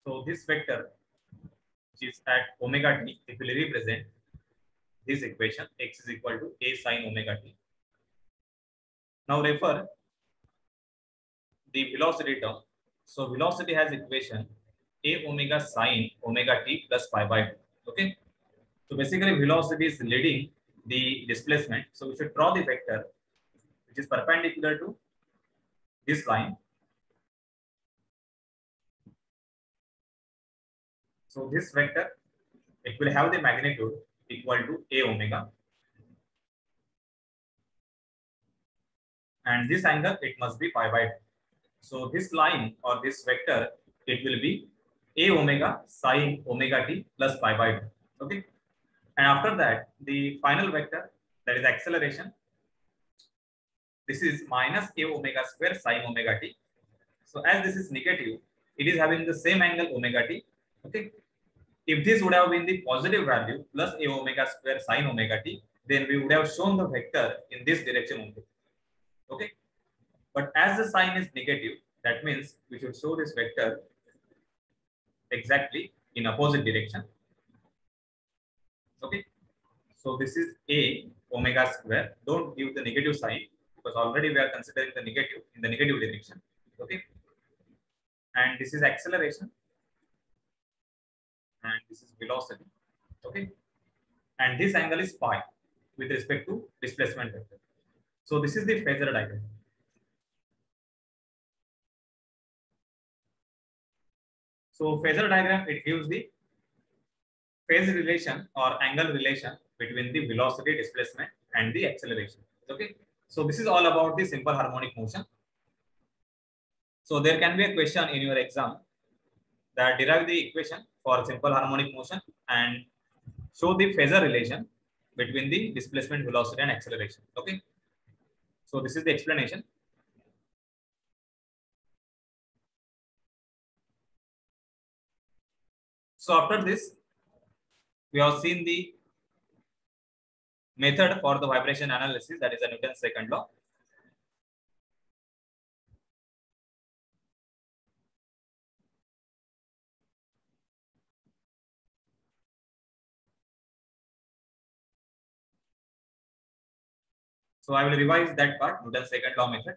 So this vector, which is at omega t, it will represent this equation x is equal to a sine omega t. Now refer the velocity term. So velocity has equation a omega sine omega t plus pi by 2. Okay. So basically velocity is leading the displacement. So we should draw the vector which is perpendicular to this line. So this vector, it will have the magnitude equal to a omega. And this angle, it must be pi by 2. So this line or this vector, it will be a omega sine omega t plus pi by 2. Okay. And after that, the final vector, that is acceleration, this is minus a omega square sine omega t. So as this is negative, it is having the same angle omega t. Okay. If this would have been the positive value plus a omega square sine omega t, then we would have shown the vector in this direction only. Okay. But as the sign is negative, that means we should show this vector exactly in opposite direction. Okay. So this is a omega square. Don't give the negative sign because already we are considering the negative in the negative direction. Okay. And this is acceleration. And this is velocity. Okay. And this angle is pi with respect to displacement vector. So this is the phasor diagram. So phasor diagram, it gives the phase relation or angle relation between the velocity, displacement and the acceleration. Okay. So this is all about the simple harmonic motion. So there can be a question in your exam that derive the equation for simple harmonic motion and show the phasor relation between the displacement, velocity and acceleration. Okay. So this is the explanation. So after this, we have seen the method for the vibration analysis, that is a Newton's second law. So I will revise that part, Newton's second law method.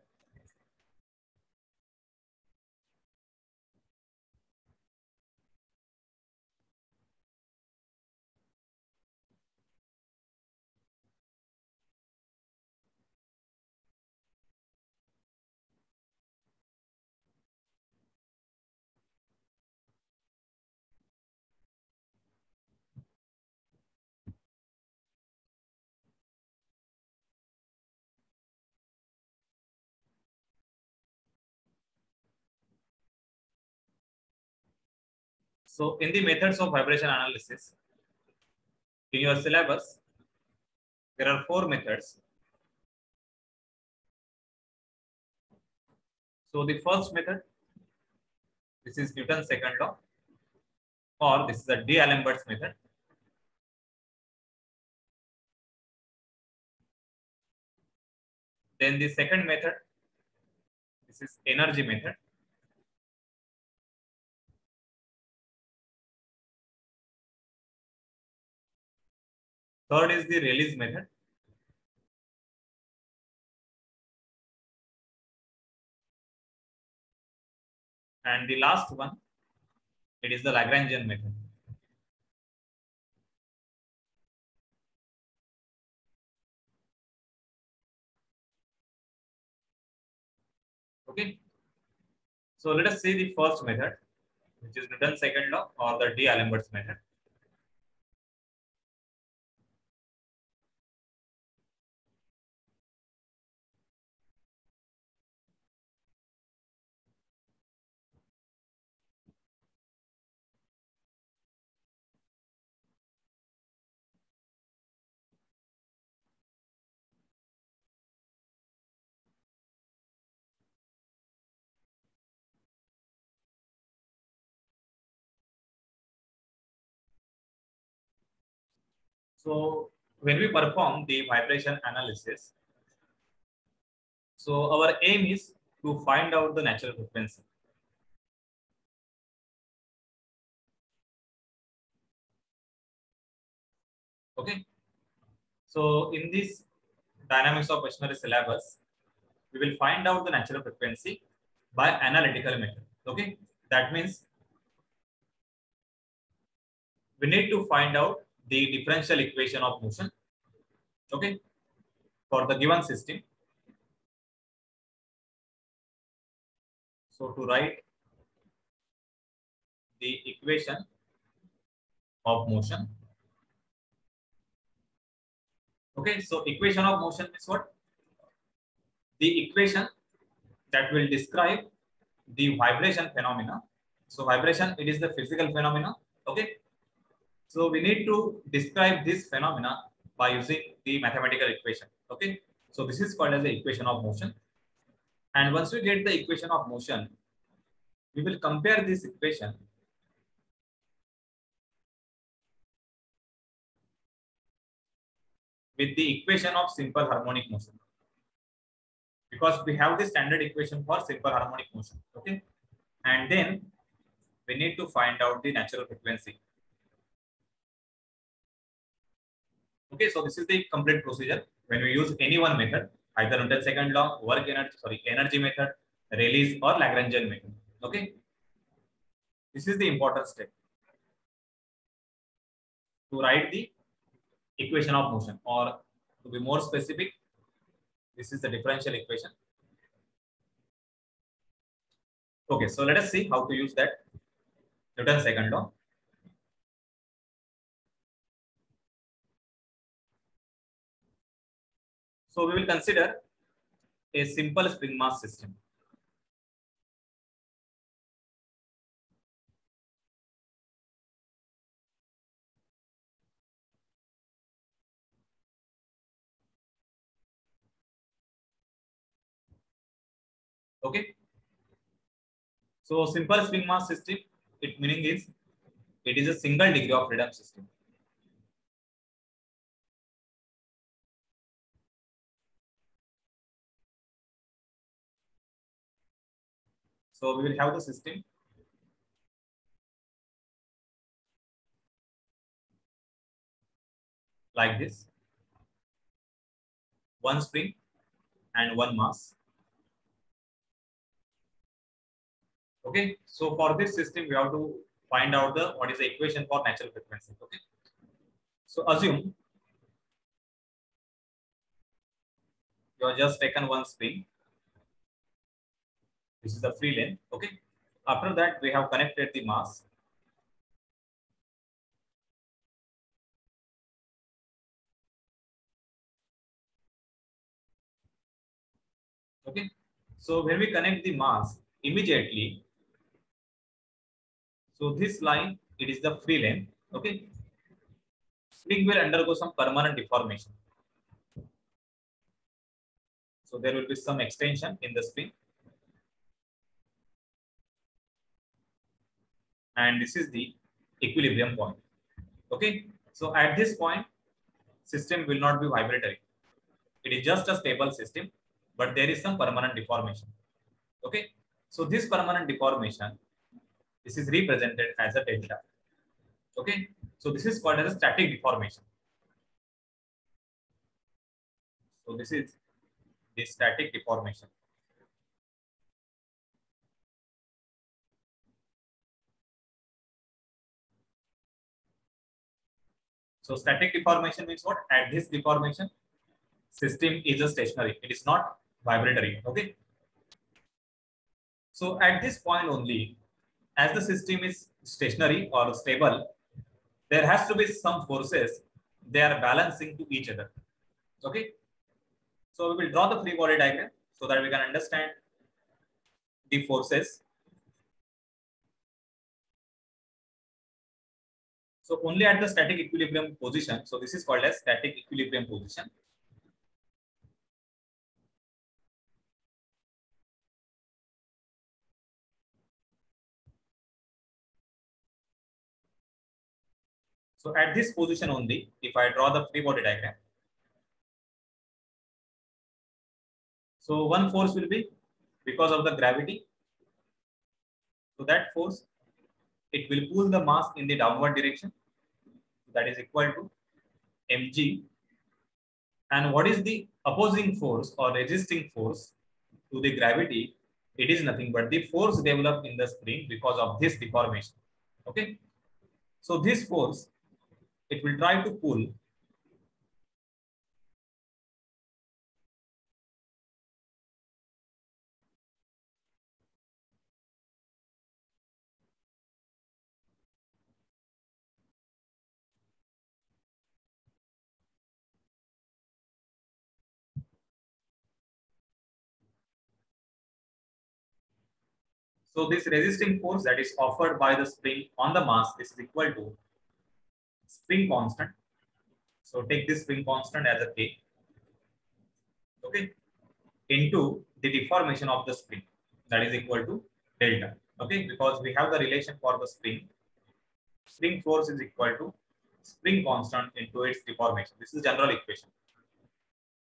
So in the methods of vibration analysis, in your syllabus, there are 4 methods. So the first method, this is Newton's second law, or this is the D'Alembert's method. Then the second method, this is energy method. Third is the Rayleigh's method. And the last one, it is the Lagrangian method. Okay. So let us see the first method, which is Newton's second law or the D'Alembert's method. So when we perform the vibration analysis, so our aim is to find out the natural frequency. Okay. So in this dynamics of machinery syllabus, we will find out the natural frequency by analytical method. Okay. That means we need to find out the differential equation of motion. Okay. For the given system. So to write the equation of motion. Okay, so equation of motion is what? The equation that will describe the vibration phenomena. So vibration, it is the physical phenomena. Okay, so we need to describe this phenomena by using the mathematical equation. Okay, so this is called as the equation of motion. And once we get the equation of motion, we will compare this equation with the equation of simple harmonic motion, because we have the standard equation for simple harmonic motion. Okay, and then we need to find out the natural frequency. Okay, so this is the complete procedure when we use any one method, either Newton's second law, energy method, Rayleigh's or Lagrangian method. Okay, this is the important step to write the equation of motion, or to be more specific, this is the differential equation. Okay, so let us see how to use that Newton's second law. So we will consider a simple spring mass system. Okay, so simple spring mass system, it meaning is it is a single degree of freedom system. So we will have the system like this: one spring and one mass. Okay, so for this system, we have to find out the what is the equation for natural frequency. Okay, so assume you have just taken one spring. This is the free length. Okay, after that we have connected the mass. Okay, so when we connect the mass immediately, so this line, it is the free length. Okay, spring will undergo some permanent deformation. So there will be some extension in the spring, and this is the equilibrium point. Okay, so at this point, system will not be vibratory. It is just a stable system, but there is some permanent deformation. Okay, so this permanent deformation, this is represented as a delta. Okay, so this is called as a static deformation. So this is the static deformation. So static deformation means what? At this deformation, system is a stationary. It is not vibratory. Okay. So at this point only, as the system is stationary or stable, there has to be some forces. They are balancing to each other. Okay. So we will draw the free body diagram so that we can understand the forces. So only at the static equilibrium position. So this is called as static equilibrium position. So at this position only, if I draw the free body diagram, so one force will be because of the gravity. So that force, it will pull the mass in the downward direction. That is equal to mg. And what is the opposing force or resisting force to the gravity? It is nothing but the force developed in the spring because of this deformation. Okay. So this force, it will try to pull so this resisting force that is offered by the spring on the mass, this is equal to spring constant. So take this spring constant as a K, okay, into the deformation of the spring, that is equal to delta, okay, because we have the relation for the spring. Spring force is equal to spring constant into its deformation. This is general equation.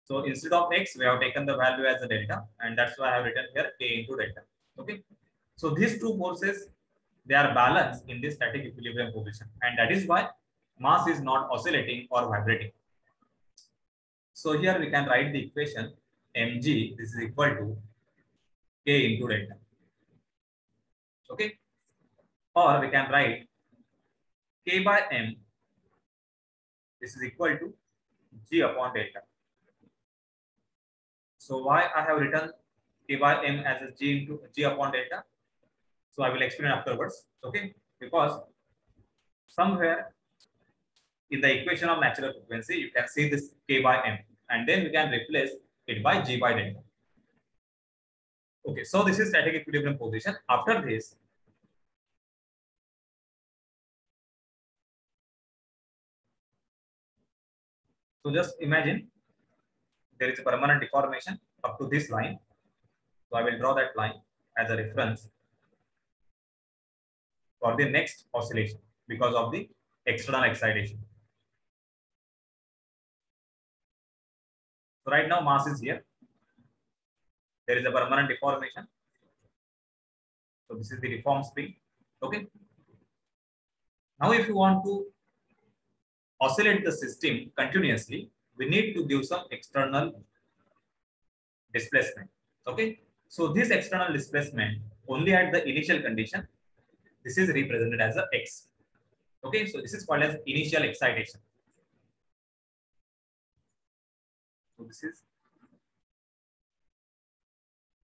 So instead of x, we have taken the value as a delta, and that's why I have written here K into delta. Okay. So these two forces, they are balanced in this static equilibrium position, and that is why mass is not oscillating or vibrating. So here we can write the equation mg, this is equal to K into delta. Okay. Or we can write K by m, this is equal to G upon delta. So why I have written K by m as a G into G upon delta? So I will explain afterwards. Okay. Because somewhere in the equation of natural frequency, you can see this K by m, and then we can replace it by G by delta. Okay, so this is static equilibrium position. After this, so just imagine there is a permanent deformation up to this line. So I will draw that line as a reference for the next oscillation because of the external excitation. So right now mass is here. There is a permanent deformation. So this is the deformed spring. Okay. Now if you want to oscillate the system continuously, we need to give some external displacement. Okay. So this external displacement only at the initial condition, this is represented as a x. Okay. So this is called as initial excitation. So this is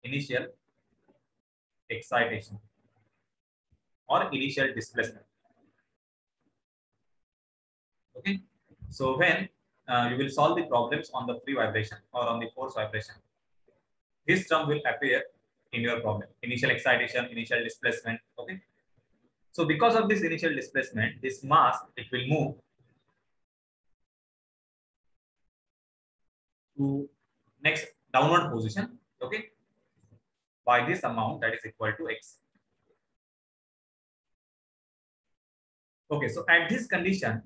initial excitation or initial displacement. Okay. So when you will solve the problems on the free vibration or on the force vibration, this term will appear in your problem. Initial excitation, initial displacement. Okay. So because of this initial displacement, this mass, it will move to next downward position. Okay. By this amount that is equal to x. Okay. So at this condition,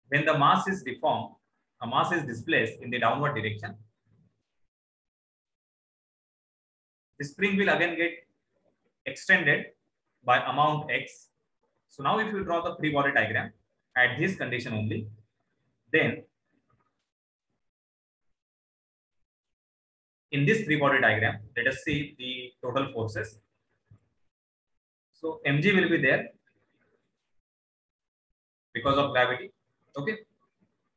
when the mass is deformed, a mass is displaced in the downward direction, the spring will again get extended by amount x. So now if you draw the free body diagram at this condition only, then in this free body diagram, let us see the total forces. So mg will be there because of gravity. Okay.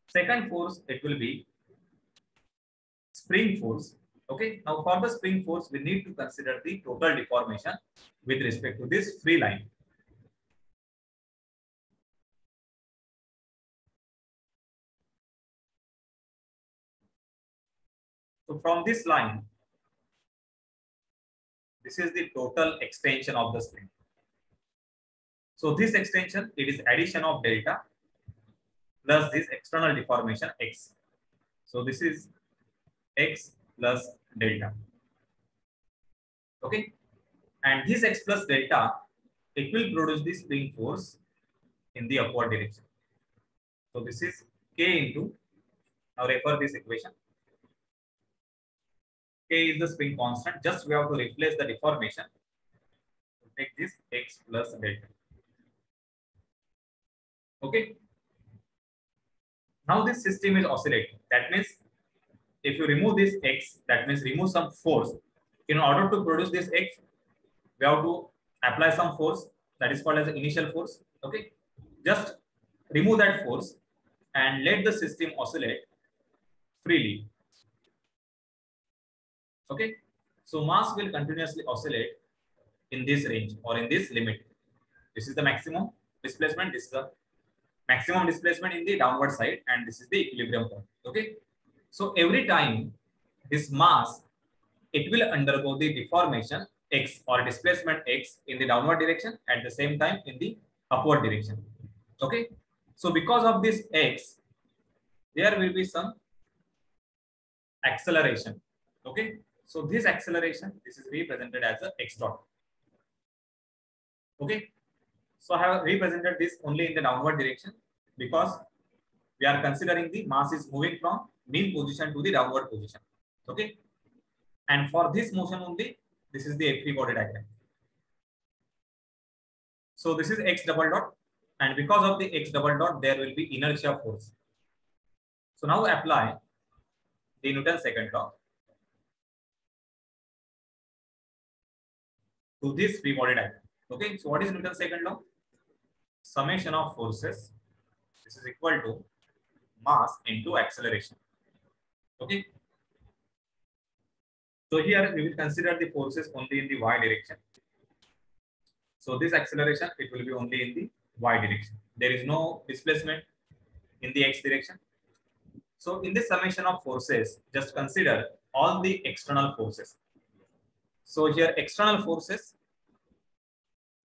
Second force, it will be spring force. Okay. Now for the spring force, we need to consider the total deformation with respect to this free line. So from this line, this is the total extension of the spring. So this extension, it is addition of delta plus this external deformation x. So this is x plus delta. Okay. And this x plus delta, it will produce the spring force in the upward direction. So this is K into, now refer this equation. K is the spring constant. Just we have to replace the deformation. Take this x plus delta. Okay. Now this system is oscillating. That means if you remove this x, that means remove some force. In order to produce this x, we have to apply some force that is called as the initial force. Okay, just remove that force and let the system oscillate freely. Okay, so mass will continuously oscillate in this range or in this limit. This is the maximum displacement. This is the maximum displacement in the downward side, and this is the equilibrium point. Okay, so every time this mass, it will undergo the deformation x or displacement x in the downward direction, at the same time in the upward direction. Okay, so because of this x, there will be some acceleration. Okay, so this acceleration, this is represented as a x dot. Okay, so I have represented this only in the downward direction because we are considering the mass is moving from mean position to the downward position. Okay, and for this motion only, this is the free body diagram. So this is x double dot, and because of the x double dot, there will be inertia force. So now apply the Newton's second law to this free body diagram. Okay, so what is Newton's second law? Summation of forces, this is equal to mass into acceleration. Okay, so here we will consider the forces only in the y direction. So this acceleration, it will be only in the y direction. There is no displacement in the x direction. So in this summation of forces, just consider all the external forces. So here external forces.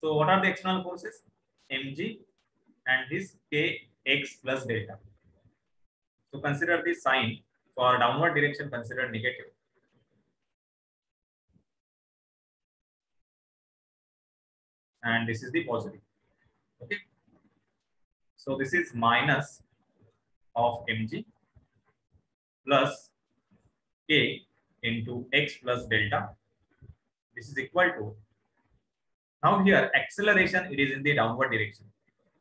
So what are the external forces? Mg and this kx plus delta. So consider the sign for downward direction, consider negative. And this is the positive. Okay. So this is minus of mg plus k into x plus delta. This is equal to, now here acceleration, it is in the downward direction.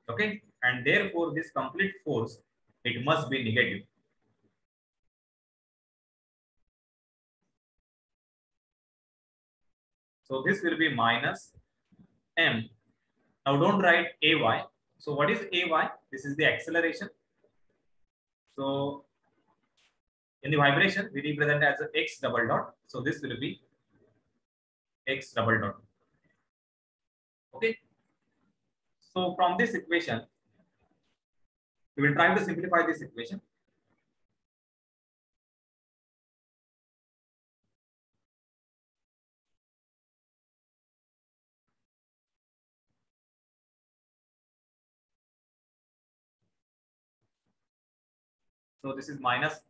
Okay, and therefore this complete force, it must be negative. So this will be minus m. Now don't write ay. So what is ay? This is the acceleration. So in the vibration, we represent as a x double dot. So this will be x double dot. Okay. So from this equation, we will try to simplify this equation. So this is minus,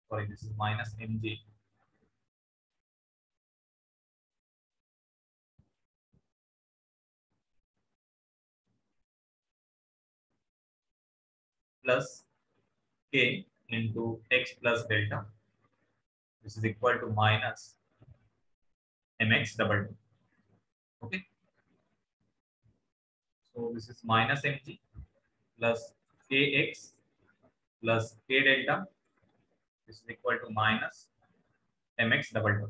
sorry, this is minus mg plus k into x plus delta. This is equal to minus mx double dot. Okay. So this is minus mg plus kx plus k delta. This is equal to minus mx double dot.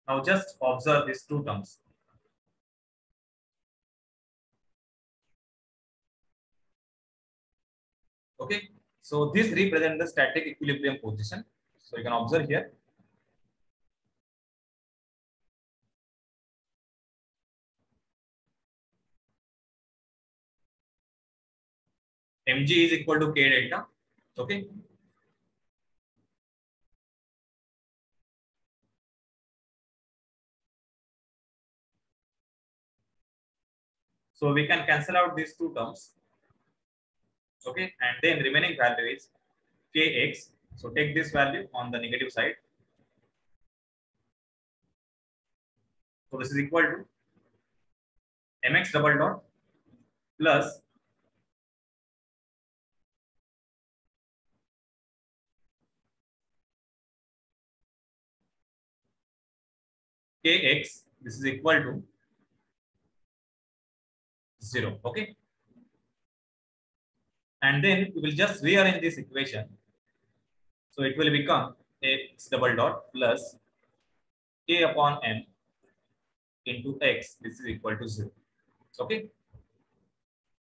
Now just observe these two terms. Okay, so this represents the static equilibrium position. So you can observe here. Mg is equal to k delta. Okay. So we can cancel out these two terms. Okay, and then remaining value is kx. So take this value on the negative side. So this is equal to mx double dot plus kx. This is equal to 0. Okay, and then we will just rearrange this equation. So it will become x double dot plus k upon m into x. This is equal to 0. Okay.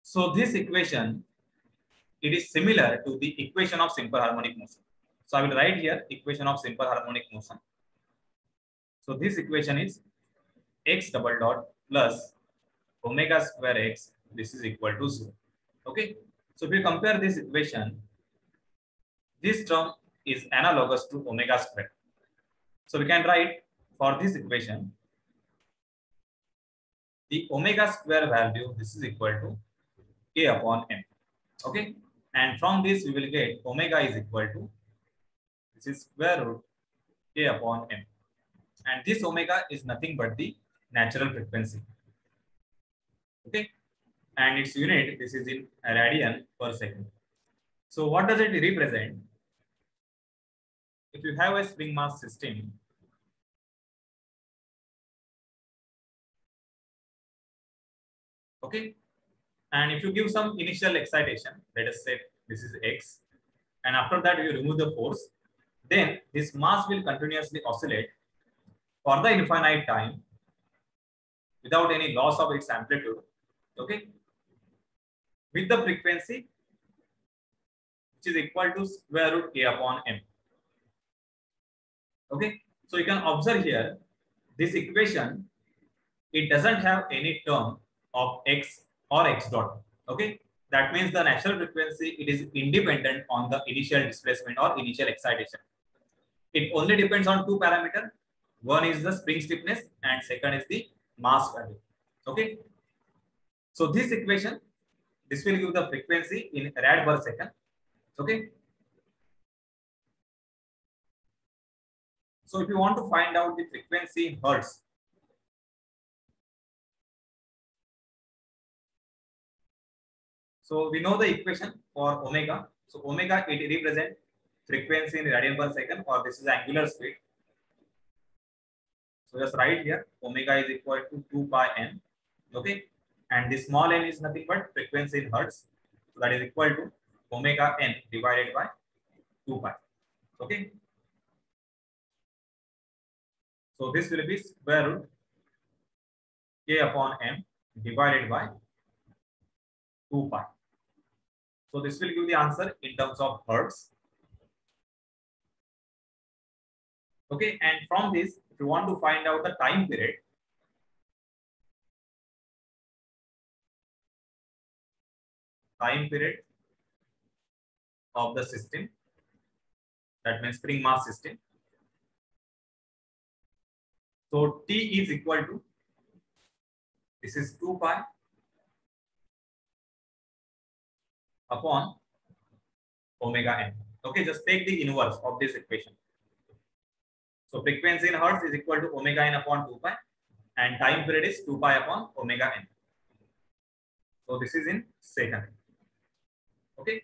So this equation, it is similar to the equation of simple harmonic motion. So I will write here equation of simple harmonic motion. So this equation is x double dot plus omega square x. This is equal to 0. Okay. So if we compare this equation, this term is analogous to omega square. So we can write for this equation, the omega square value, this is equal to k upon m. Okay. And from this we will get omega is equal to, this is square root k upon m. And this omega is nothing but the natural frequency. Okay. And its unit, this is in radian per second. So what does it represent? If you have a spring mass system, okay, and if you give some initial excitation, let us say this is x, and after that you remove the force, then this mass will continuously oscillate for the infinite time without any loss of its amplitude, okay, with the frequency which is equal to square root k upon m. Okay, so you can observe here this equation, it doesn't have any term of x or x dot. Okay, that means the natural frequency, it is independent on the initial displacement or initial excitation. It only depends on two parameters. One is the spring stiffness and second is the mass value. Okay, so this equation, this will give the frequency in rad per second. Okay, so if you want to find out the frequency in hertz, so we know the equation for omega. So omega, it represents frequency in radian per second, or this is angular speed. So just write here omega is equal to 2 pi n. Okay, and the small n is nothing but frequency in hertz. So that is equal to omega n divided by 2 pi. Okay, so this will be square root k upon m divided by 2 pi. So this will give the answer in terms of hertz. Okay, and from this, if you want to find out the time period, of the system, that means spring mass system. So T is equal to, this is 2 pi upon omega n. Okay, just take the inverse of this equation. So frequency in hertz is equal to omega n upon 2 pi, and time period is 2 pi upon omega n. So this is in second. Okay.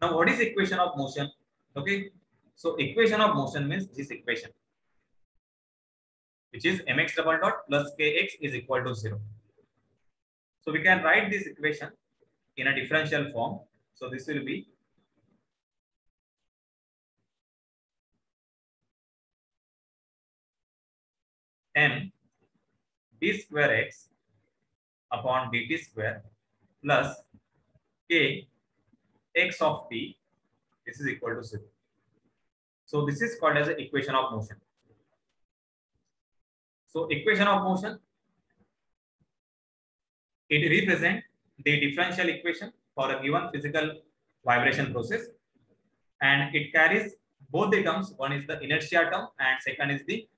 Now what is equation of motion? Okay. So equation of motion means this equation, which is mx double dot plus kx is equal to 0. So we can write this equation in a differential form. So this will be m d square x upon dt square plus k x of t, this is equal to 0. So this is called as an equation of motion. So equation of motion, it represents the differential equation for a given physical vibration process, and it carries both the terms. One is the inertia term and second is the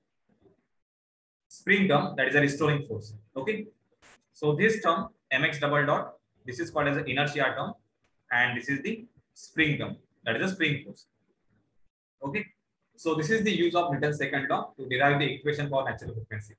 spring term, that is a restoring force. Okay, so this term mx double dot, this is called as the inertia term, and this is the spring term, that is a spring force. Okay, so this is the use of Newton's second law to derive the equation for natural frequency.